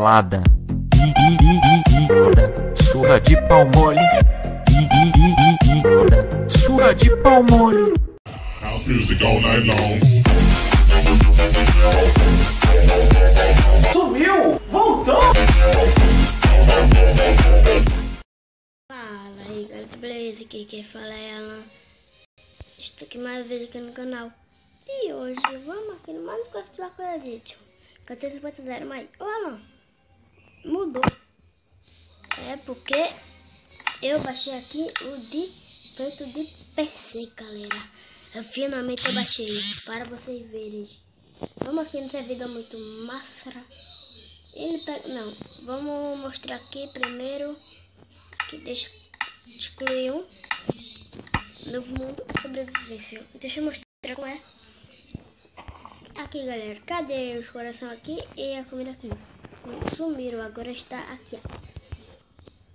gelada. Surra de pau mole. Surra de pau mole. House music all night long. Sumiu! Voltou! Fala aí galera, beleza? Aqui quem fala é Alan. Estou aqui mais vezes aqui no canal. E hoje vamos aqui no Minecraft lá com a Edition 14.0, mas ô Alan, mudou. É porque eu baixei aqui o de feito de PC, galera. Eu finalmente baixei para vocês verem. Vamos aqui no servidor muito massa. Ele pega, não, vamos mostrar aqui primeiro. Aqui, deixa eu excluir um. Novo mundo, sobrevivência. Deixa eu mostrar como é. Aqui, galera, cadê os corações aqui e a comida aqui? Sumiram, agora está aqui, ó.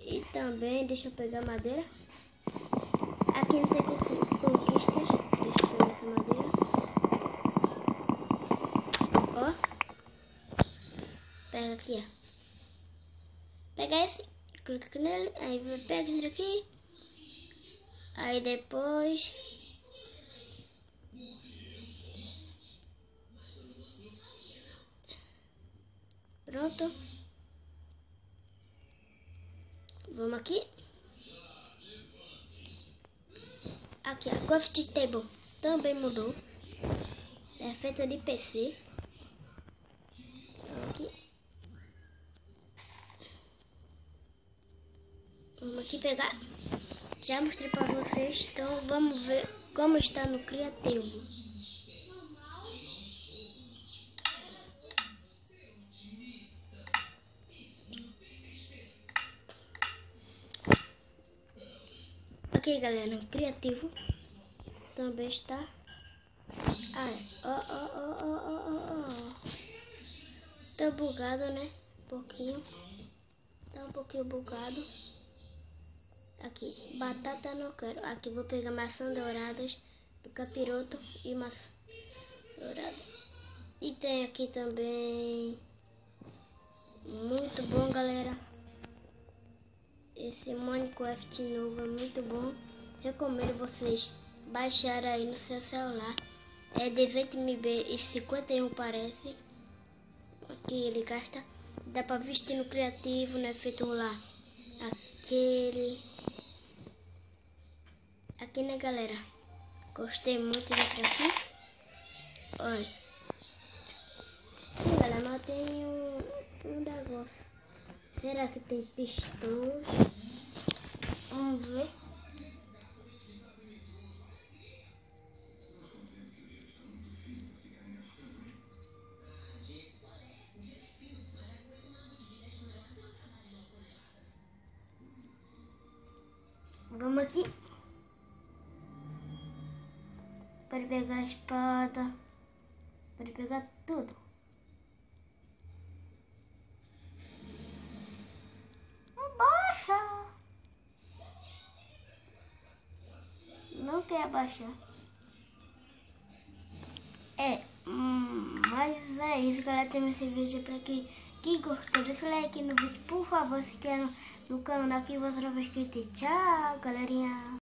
E também, deixa eu pegar madeira. Aqui não tem conquistas. Deixa eu pegar essa madeira. Ó. Pega aqui, ó. Pega esse, clica nele, aí pega esse daqui. Aí depois... Pronto. Vamos aqui. Aqui, a Craft Table também mudou. É feita de PC. Vamos aqui. Vamos aqui pegar. Já mostrei para vocês, então vamos ver como está no criativo. Ok, galera, no criativo também está. Tá bugado, né? Um pouquinho. Tá um pouquinho bugado. Aqui, batata não quero. Aqui vou pegar maçã douradas do capiroto e maçã dourada. E tem aqui também. Muito bom, galera. Esse Minecraft novo é muito bom. Recomendo vocês baixarem aí no seu celular. É 18 MB e 51 parece. Aqui ele gasta. Dá pra vestir no criativo, né? Feito lá. Aquele. Aqui, né, galera? Gostei muito desse aqui. Olha. Sim, galera, mas tem um negócio. Será que tem pistões? Vamos ver. Vamos aqui. Para pegar a espada. Para pegar tudo. Abaixa. Não quer abaixar. Mas é isso, galera. Tem esse vídeo para quem gostou. Deixa o like no vídeo, por favor. Se quer no canal aqui, você vai inscrito. Tchau, galerinha.